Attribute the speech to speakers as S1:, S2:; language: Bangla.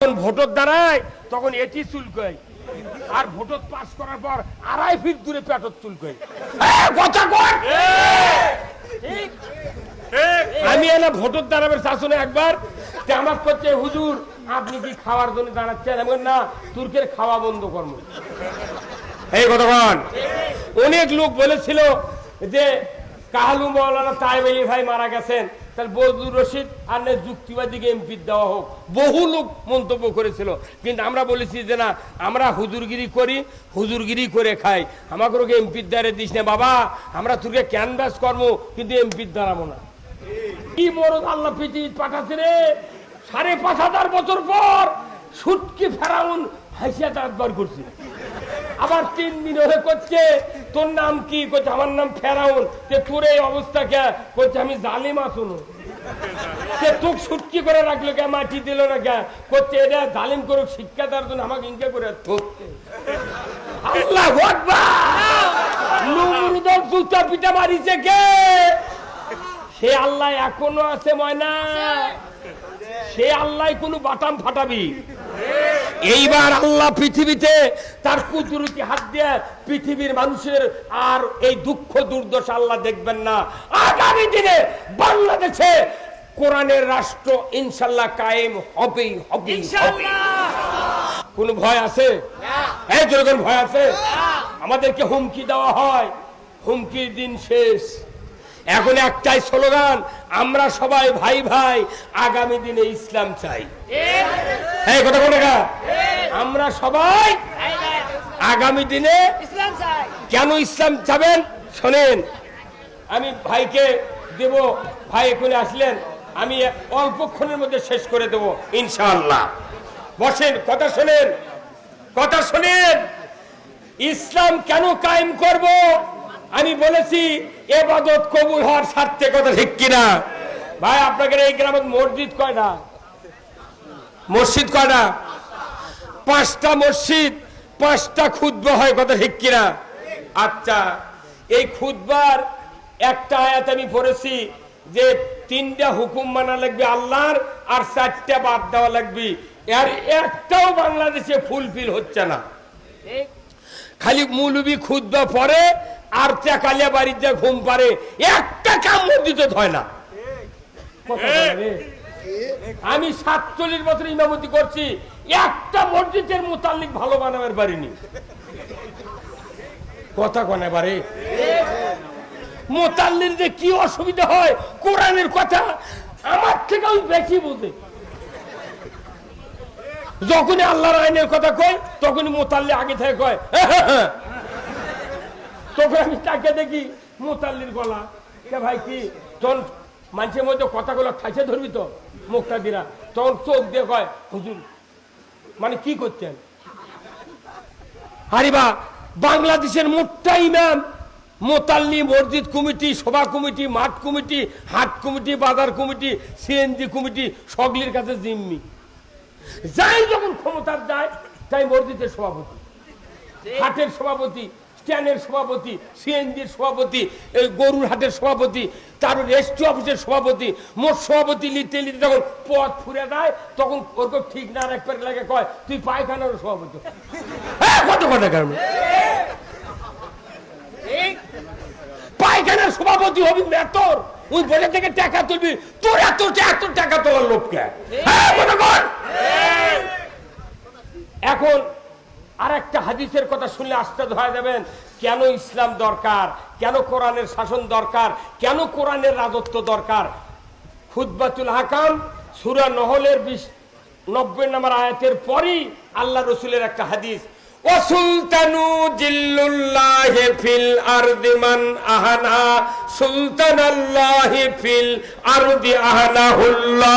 S1: ভোটর দাঁড়ায় তখন এটি চুলকয়, আর ভোটর পাস করার পর 2.5 ফিট দূরে পেটর চুলকয়। আমি এলাম ভোটর দাঁড়াবের শাসনে একবার আমার করছে, হুজুর আপনি কি খাওয়ার জন্য দাঁড়াচ্ছেন? আমি না, তুর্কের খাওয়া বন্ধ কর্ম। এই কতক্ষণ অনেক লোক বলেছিল যে কাহালু মৌলানা তাইব আলী ভাই মারা গেছেন, তাহলে বজলুর রশিদ আর যুক্তিবাদীকে এমপি দেওয়া হোক। বহু লোক মন্তব্য করেছিল, কিন্তু আমরা বলেছি যে না, আমরা হুজুরগিরি করি, হুজুরগিরি করে খাই, আমাকে এমপির দ্বারে দিস না বাবা, আমরা তোকে ক্যানভাস কর্ম, কিন্তু এমপির দাঁড়াবো না। কি মরদ আল্লাহ পৃথিবী পাঠাচ্ছে রে! 5,500 বছর পর সুটকি ফেরাউন হাসিয়া দাঁত বার করছে। আবার 3 দিন হলে করছে তোর নাম কি? করছে আমার নাম ফেরাউন। তোর এই অবস্থা কে? করছে আমি জালিমা। শুনো তোক সুটকি করে রাখলো কে? মাটি দিল না কে? করছে এটা জালিম করুক, শিক্ষা দেওয়ার জন্য আমাকে ইনকে করে থকছে। আল্লাহু আকবার! নমরুদের জুতা পিটা মারিছে কে? সে আল্লাহ এখনো আছে ময়না, সে আল্লাহ কোন বাটাম ফাটাবি। এইবার আল্লাহ পৃথিবীতে তার কুদরতি হাত দিয়ে পৃথিবীর মানুষের আর এই দুঃখ দুর্দশা আল্লাহ দেখবেন না। আগামী দিনে বাংলাদেশে কোরআনের রাষ্ট্র ইনশাল্লাহ কায়েম হবেই হবে। কোন ভয় আছে? এই যেরকম ভয় আছে, আমাদেরকে হুমকি দেওয়া হয়, হুমকির দিন শেষ। এখন একটাই স্লোগান, আমরা সবাই ভাই ভাই, আগামী দিনে ইসলাম চাই। এই কথা বলে না, আমরা সবাই আগামী দিনে ইসলাম চাই। কেন ইসলাম চাবেন শোনেন, আমি ভাইকে দেব, ভাই এখানে আসলেন, আমি অল্পক্ষণের মধ্যে শেষ করে দেব ইনশাআল্লাহ। বসেন, কথা শোনেন, কথা শোনেন। ইসলাম কেন কায়েম করব? আমি বলেছি ইবাদত কবুল হওয়ার স্বার্থে, কথা ঠিক কিনা ভাই? আপনাদের এই গ্রামে মসজিদ কয়টা? মসজিদ কয়টা? 5টা মসজিদ, 5টা খুতবা হয়, কথা ঠিক কিনা? আচ্ছা, এই খুতবার একটা আয়াত আমি পড়েছি যে 3টা হুকুম মানা লাগবে আল্লাহর, আর 4টা বাদ দেওয়া লাগবে। আর একটাও বাংলাদেশে ফুলফিল হচ্ছে না। খালি মৌলবি খুতবা পড়ে আর কালিয়া বাড়ির যা ঘুম পারে, একটা কাম মসজিদে হয় না। আমি 47 বছর ইমামতি করছি, একটা মসজিদের মুতাল্লিক ভালো বানাবার পারিনি। কথা কোন এবারে মুতাল্লির যে কি অসুবিধা হয়, কোরআনের কথা আমার থেকে বেশি বোঝে। যখনই আল্লাহর আইনের কথা কয়, তখনই মুতাল্লি আগে থেকে কয়। তখন আমি তাকে দেখি মুতাল্লির গলা, কে ভাই কি তখন মানুষের মধ্যে কথাগুলো ঠাইছে ধরবি তো মুখটা দিরা, তখন চোখ দিয়ে কয় হুজুর মানে কি করছেন? হারিবা বাংলাদেশের মোটটা ইমাম, মোতাল্লি, মসজিদ কমিটি, সভা কমিটি, মাঠ কমিটি, হাট কমিটি, বাজার কমিটি, সিএনজি কমিটি, সকলের কাছে জিম্মি। যাই যখন ক্ষমতার যায়, তাই মসজিদের সভাপতি, হাটের সভাপতি, স্ট্যান্ডের সভাপতি, সিএনজির সভাপতি, এই গরুর হাটের সভাপতি, তার রেজিস্ট্রি অফিসের সভাপতি, মোট সভাপতি লিখতে লিখতে যখন পথ ফুরে দেয়, তখন ওরকম ঠিক না রাখবার লাগে কয় তুই পায়খানার সভাপতি। কত কথা কারণ পায়খানার সভাপতি হবি মেতর, ওই বলে থেকে টাকা তুলবি, তোর এত টাকা তোলার লোককে। এখন আর একটা হাদিসের কথা শুনলে আশ্চর্য হয়ে যাবেন, কেন ইসলাম দরকার, কেন কোরআনের শাসন দরকার, কেন কোরআনের রাজত্ব দরকার। খুতবাতুল হাকাম সূরা নহলের 90 নম্বর আয়াতের পরই আল্লাহ রসুলের একটা হাদিস, ওয়াসুলতানু জিল্লুল্লাহি ফিল আরদি মান আহানা সুলতানাল্লাহি ফিল আরদি আহানাহুল্লাহ।